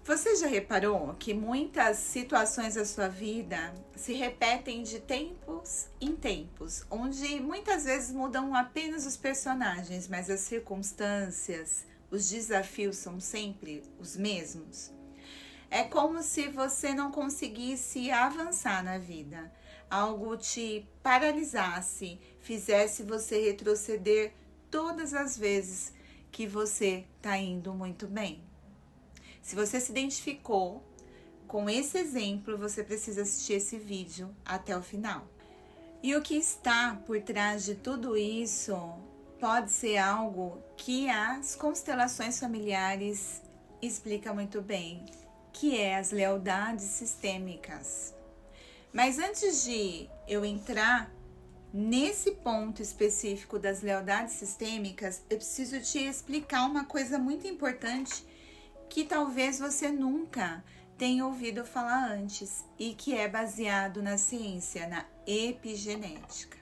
Você já reparou que muitas situações da sua vida se repetem de tempos em tempos, onde muitas vezes mudam apenas os personagens, mas as circunstâncias, os desafios são sempre os mesmos? É como se você não conseguisse avançar na vida, algo te paralisasse, fizesse você retroceder todas as vezes que você está indo muito bem. Se você se identificou com esse exemplo, você precisa assistir esse vídeo até o final. E o que está por trás de tudo isso pode ser algo que as constelações familiares explicam muito bem, que é as lealdades sistêmicas. Mas antes de eu entrar nesse ponto específico das lealdades sistêmicas, eu preciso te explicar uma coisa muito importante que talvez você nunca tenha ouvido falar antes e que é baseado na ciência, na epigenética.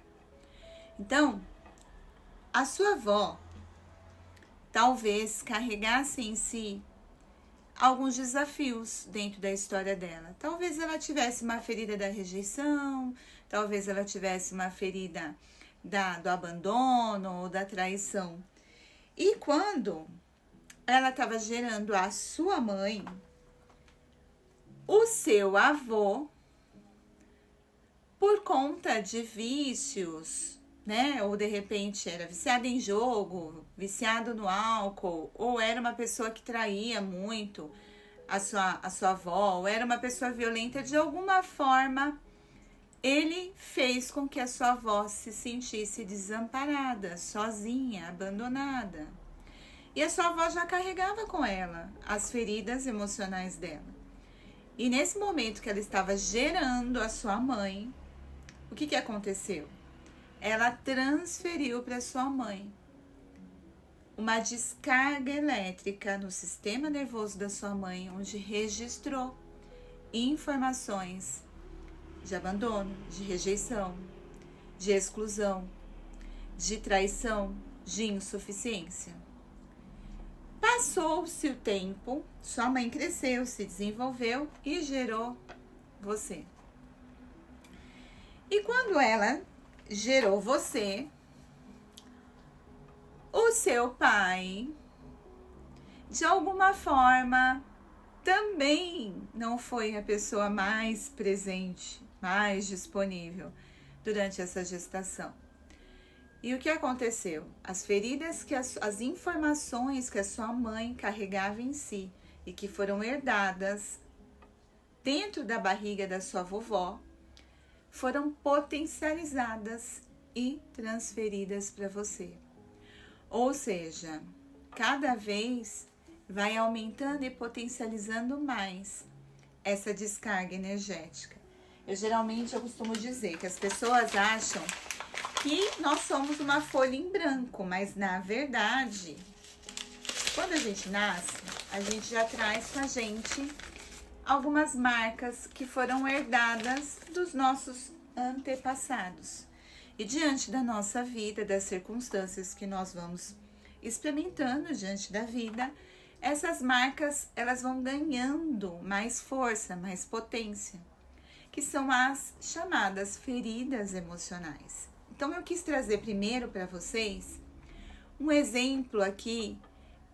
Então, a sua avó talvez carregasse em si alguns desafios dentro da história dela. Talvez ela tivesse uma ferida da rejeição, talvez ela tivesse uma ferida do abandono ou da traição. E quando ela estava gerando a sua mãe, o seu avô, por conta de vícios, né? Ou de repente era viciado em jogo, viciado no álcool, ou era uma pessoa que traía muito a sua avó, ou era uma pessoa violenta, de alguma forma ele fez com que a sua avó se sentisse desamparada, sozinha, abandonada. E a sua avó já carregava com ela as feridas emocionais dela. E nesse momento que ela estava gerando a sua mãe, o que aconteceu? Ela transferiu para sua mãe uma descarga elétrica no sistema nervoso da sua mãe, onde registrou informações de abandono, de rejeição, de exclusão, de traição, de insuficiência. Passou-se o tempo, sua mãe cresceu, se desenvolveu e gerou você. E quando ela gerou você, o seu pai, de alguma forma, também não foi a pessoa mais presente, mais disponível durante essa gestação. E o que aconteceu? As feridas, as informações que a sua mãe carregava em si e que foram herdadas dentro da barriga da sua vovó, foram potencializadas e transferidas para você. Ou seja, cada vez vai aumentando e potencializando mais essa descarga energética. Eu costumo dizer que as pessoas acham que nós somos uma folha em branco, mas na verdade, quando a gente nasce, a gente já traz com a gente algumas marcas que foram herdadas dos nossos antepassados. E diante da nossa vida, das circunstâncias que nós vamos experimentando diante da vida, essas marcas elas vão ganhando mais força, mais potência, que são as chamadas feridas emocionais. Então eu quis trazer primeiro para vocês um exemplo aqui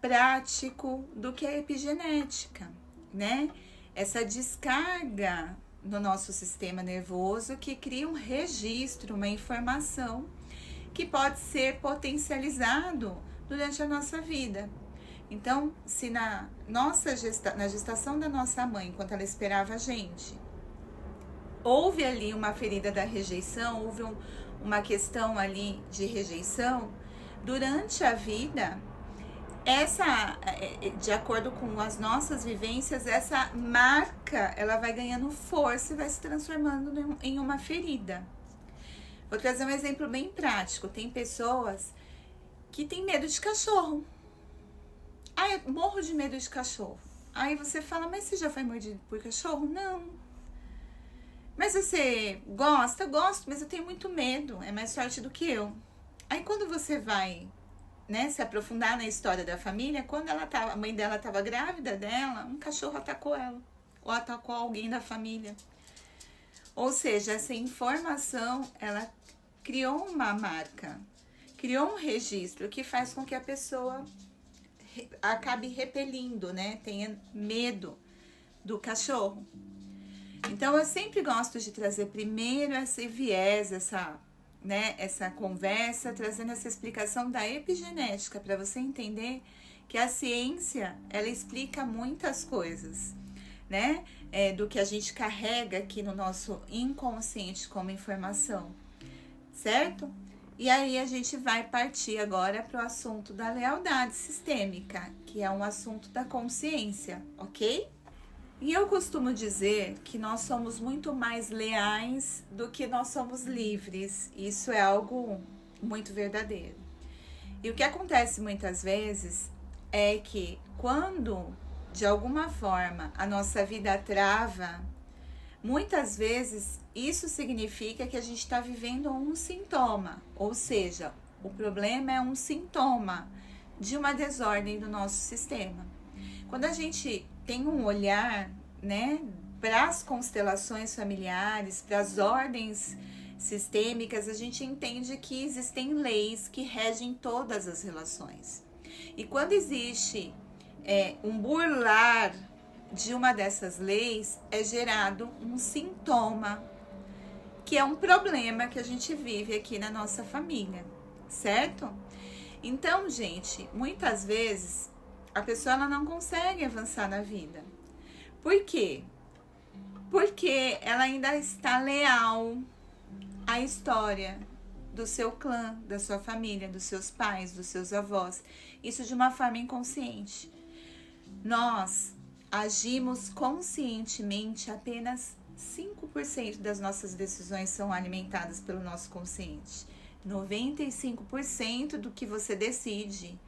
prático do que é epigenética, né? Essa descarga no nosso sistema nervoso que cria um registro, uma informação que pode ser potencializado durante a nossa vida. Então, se na gestação da nossa mãe, enquanto ela esperava a gente, houve ali uma ferida da rejeição, houve uma questão ali de rejeição, durante a vida, de acordo com as nossas vivências, essa marca, ela vai ganhando força e vai se transformando em uma ferida. Vou trazer um exemplo bem prático. Tem pessoas que têm medo de cachorro. Ah, eu morro de medo de cachorro. Aí você fala, mas você já foi mordido por cachorro? Não. Mas você gosta? Gosto, mas eu tenho muito medo. É mais forte do que eu. Aí quando você vai né, se aprofundar na história da família, quando a mãe dela estava grávida dela, um cachorro atacou ela, ou atacou alguém da família. Ou seja, essa informação, ela criou uma marca, criou um registro que faz com que a pessoa acabe repelindo, né, tenha medo do cachorro. Então, eu sempre gosto de trazer primeiro esse viés, essa conversa, trazendo essa explicação da epigenética, para você entender que a ciência, ela explica muitas coisas, né? Do que a gente carrega aqui no nosso inconsciente como informação, certo? E aí a gente vai partir agora para o assunto da lealdade sistêmica, que é um assunto da consciência, ok? E eu costumo dizer que nós somos muito mais leais do que nós somos livres. Isso é algo muito verdadeiro. E o que acontece muitas vezes é que quando, de alguma forma, a nossa vida trava, muitas vezes isso significa que a gente está vivendo um sintoma. Ou seja, o problema é um sintoma de uma desordem do nosso sistema. Quando a gente tem um olhar, né, para as constelações familiares, para as ordens sistêmicas, a gente entende que existem leis que regem todas as relações. E quando existe um burlar de uma dessas leis, é gerado um sintoma, que é um problema que a gente vive aqui na nossa família, certo? Então, gente, muitas vezes a pessoa ela não consegue avançar na vida. Por quê? Porque ela ainda está leal à história do seu clã, da sua família, dos seus pais, dos seus avós. Isso de uma forma inconsciente. Nós agimos conscientemente, apenas 5% das nossas decisões são alimentadas pelo nosso consciente. 95% do que você decide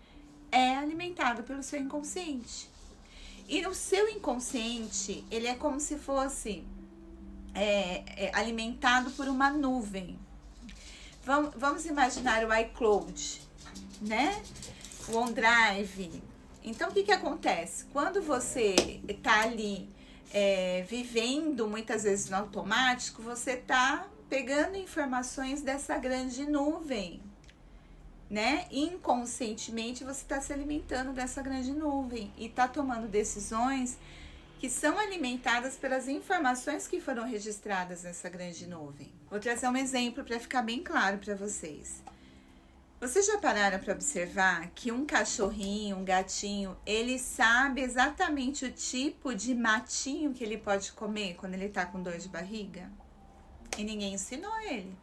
é alimentado pelo seu inconsciente. E o seu inconsciente, ele é como se fosse alimentado por uma nuvem. Vamos imaginar o iCloud, né? O OneDrive. Então, o que acontece? Quando você está ali vivendo muitas vezes no automático, você está pegando informações dessa grande nuvem, né? Inconscientemente você está se alimentando dessa grande nuvem e está tomando decisões que são alimentadas pelas informações que foram registradas nessa grande nuvem. Vou trazer um exemplo para ficar bem claro para vocês. Vocês já pararam para observar que um cachorrinho, um gatinho, ele sabe exatamente o tipo de matinho que ele pode comer quando ele está com dor de barriga? E ninguém ensinou ele.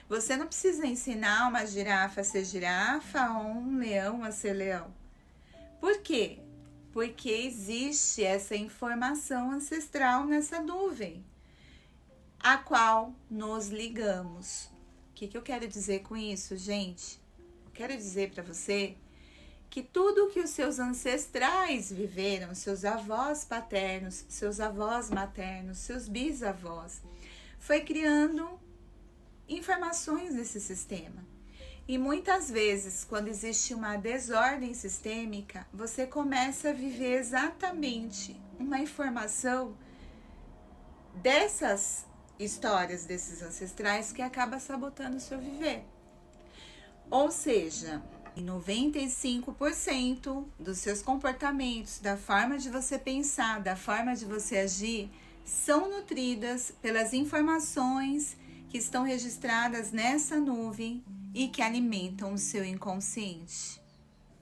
Você não precisa ensinar uma girafa a ser girafa ou um leão a ser leão. Por quê? Porque existe essa informação ancestral nessa nuvem, a qual nos ligamos. O que eu quero dizer com isso, gente? Eu quero dizer para você que tudo que os seus ancestrais viveram, seus avós paternos, seus avós maternos, seus bisavós, foi criando informações nesse sistema. E muitas vezes, quando existe uma desordem sistêmica, você começa a viver exatamente uma informação dessas histórias desses ancestrais que acaba sabotando o seu viver. Ou seja, 95% dos seus comportamentos, da forma de você pensar, da forma de você agir, são nutridas pelas informações que estão registradas nessa nuvem e que alimentam o seu inconsciente.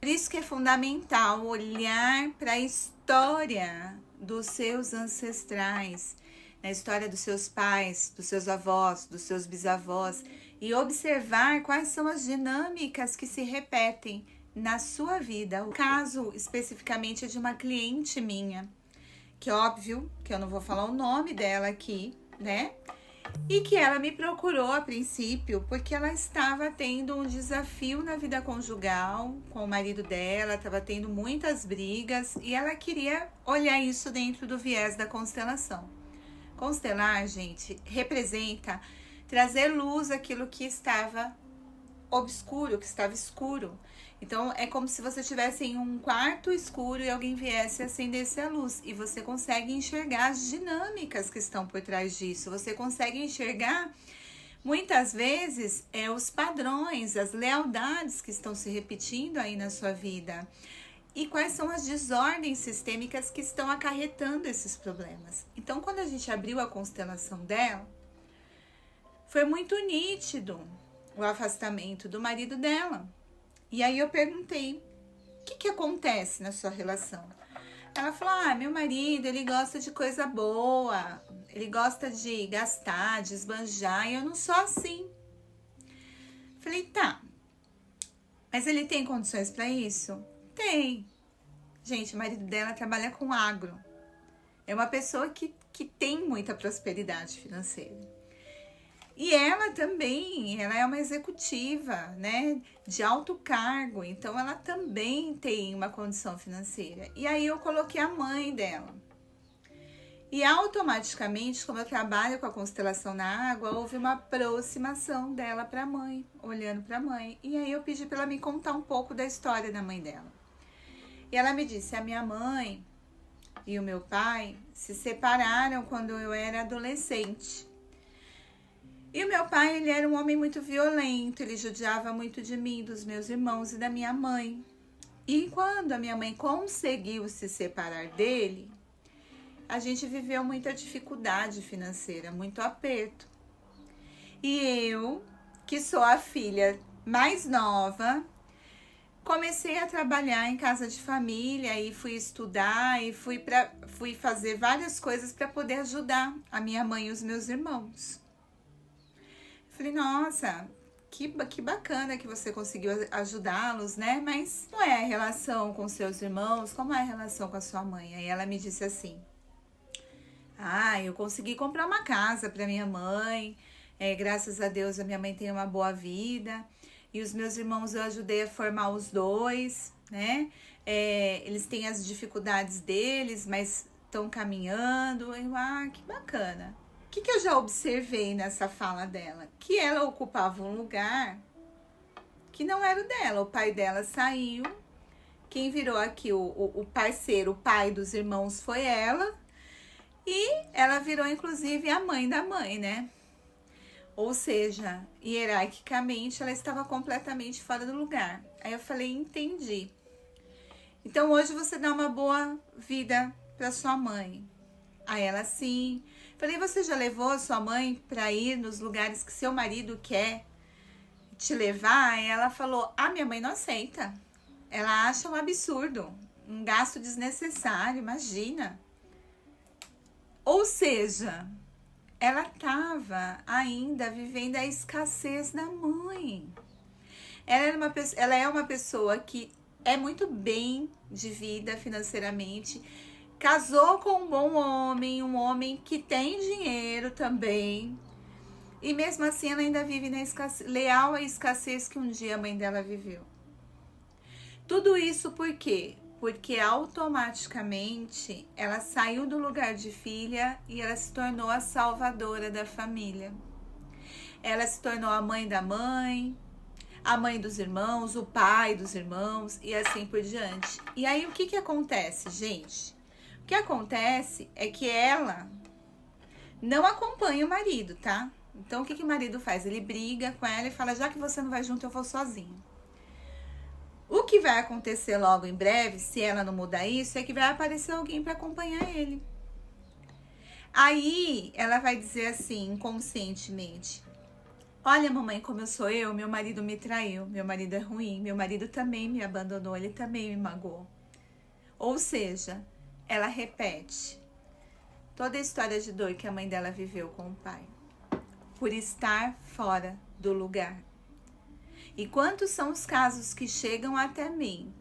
Por isso que é fundamental olhar para a história dos seus ancestrais, na história dos seus pais, dos seus avós, dos seus bisavós, e observar quais são as dinâmicas que se repetem na sua vida. O caso especificamente é de uma cliente minha, que óbvio que eu não vou falar o nome dela aqui, né? E que ela me procurou a princípio porque ela estava tendo um desafio na vida conjugal com o marido dela, estava tendo muitas brigas e ela queria olhar isso dentro do viés da constelação. Constelar, gente, representa trazer luz àquilo que estava obscuro, que estava escuro. Então é como se você estivesse em um quarto escuro e alguém viesse e acendesse a luz. E você consegue enxergar as dinâmicas que estão por trás disso. Você consegue enxergar, muitas vezes, os padrões, as lealdades que estão se repetindo aí na sua vida. E quais são as desordens sistêmicas que estão acarretando esses problemas. Então, quando a gente abriu a constelação dela, foi muito nítido o afastamento do marido dela. E aí eu perguntei, o que acontece na sua relação? Ela falou, meu marido, ele gosta de coisa boa, ele gosta de gastar, de esbanjar, e eu não sou assim. Falei, tá, mas ele tem condições para isso? Tem. Gente, o marido dela trabalha com agro. É uma pessoa que tem muita prosperidade financeira. E ela também, ela é uma executiva, né, de alto cargo, então ela também tem uma condição financeira. E aí eu coloquei a mãe dela. E automaticamente, como eu trabalho com a constelação na água, houve uma aproximação dela para a mãe, olhando para a mãe. E aí eu pedi para ela me contar um pouco da história da mãe dela. E ela me disse, a minha mãe e o meu pai se separaram quando eu era adolescente. E o meu pai, ele era um homem muito violento, ele judiava muito de mim, dos meus irmãos e da minha mãe. E quando a minha mãe conseguiu se separar dele, a gente viveu muita dificuldade financeira, muito aperto. E eu, que sou a filha mais nova, comecei a trabalhar em casa de família e fui estudar e fui fazer várias coisas para poder ajudar a minha mãe e os meus irmãos. Falei, nossa, que bacana que você conseguiu ajudá-los, né? Mas como é a relação com seus irmãos? Como é a relação com a sua mãe? Aí ela me disse assim, eu consegui comprar uma casa para minha mãe, graças a Deus a minha mãe tem uma boa vida, e os meus irmãos eu ajudei a formar os dois, né? Eles têm as dificuldades deles, mas estão caminhando. Eu, que bacana. O que eu já observei nessa fala dela? Que ela ocupava um lugar que não era o dela. O pai dela saiu. Quem virou aqui o parceiro, o pai dos irmãos foi ela. E ela virou, inclusive, a mãe da mãe, né? Ou seja, hierarquicamente, ela estava completamente fora do lugar. Aí eu falei, entendi. Então, hoje você dá uma boa vida para sua mãe. Aí ela, sim. Falei, você já levou a sua mãe para ir nos lugares que seu marido quer te levar? Aí ela falou, minha mãe não aceita. Ela acha um absurdo, um gasto desnecessário, imagina. Ou seja, ela estava ainda vivendo a escassez da mãe. Ela é uma pessoa que é muito bem de vida financeiramente, casou com um bom homem, um homem que tem dinheiro também. E mesmo assim ela ainda vive na escassez, leal à escassez que um dia a mãe dela viveu. Tudo isso por quê? Porque automaticamente ela saiu do lugar de filha e ela se tornou a salvadora da família. Ela se tornou a mãe da mãe, a mãe dos irmãos, o pai dos irmãos e assim por diante. E aí o que acontece, gente? O que acontece é que ela não acompanha o marido, tá? Então, o que o marido faz? Ele briga com ela e fala, já que você não vai junto, eu vou sozinho. O que vai acontecer logo em breve, se ela não mudar isso, é que vai aparecer alguém para acompanhar ele. Aí, ela vai dizer assim, inconscientemente, olha, mamãe, como eu sou eu, meu marido me traiu, meu marido é ruim, meu marido também me abandonou, ele também me magoou. Ou seja, ela repete toda a história de dor que a mãe dela viveu com o pai, por estar fora do lugar. E quantos são os casos que chegam até mim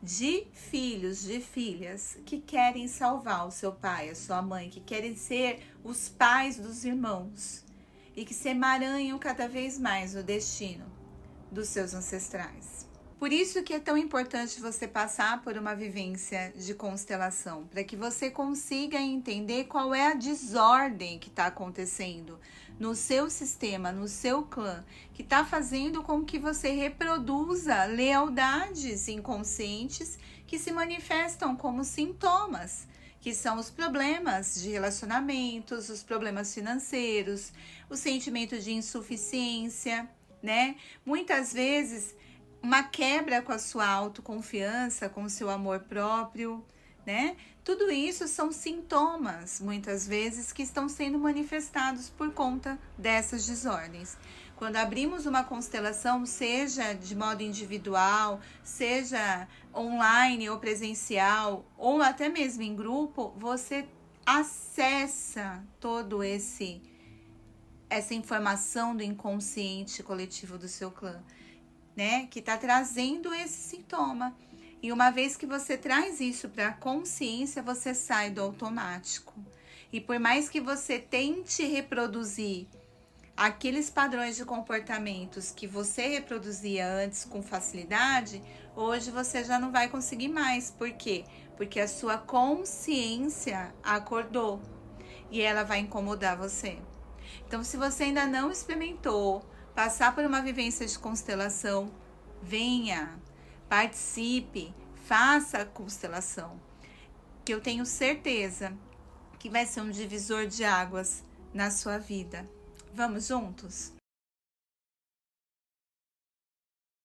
de filhos, de filhas que querem salvar o seu pai, a sua mãe, que querem ser os pais dos irmãos e que se emaranham cada vez mais o destino dos seus ancestrais. Por isso que é tão importante você passar por uma vivência de constelação, para que você consiga entender qual é a desordem que está acontecendo no seu sistema, no seu clã, que está fazendo com que você reproduza lealdades inconscientes que se manifestam como sintomas, que são os problemas de relacionamentos, os problemas financeiros, o sentimento de insuficiência, né? Muitas vezes uma quebra com a sua autoconfiança, com o seu amor próprio, né? Tudo isso são sintomas, muitas vezes, que estão sendo manifestados por conta dessas desordens. Quando abrimos uma constelação, seja de modo individual, seja online ou presencial, ou até mesmo em grupo, você acessa todo essa informação do inconsciente coletivo do seu clã, né, que está trazendo esse sintoma. E uma vez que você traz isso para a consciência, você sai do automático. E por mais que você tente reproduzir aqueles padrões de comportamentos que você reproduzia antes com facilidade, hoje você já não vai conseguir mais. Por quê? Porque a sua consciência acordou e ela vai incomodar você. Então, se você ainda não experimentou passar por uma vivência de constelação, venha, participe, faça a constelação, que eu tenho certeza que vai ser um divisor de águas na sua vida. Vamos juntos?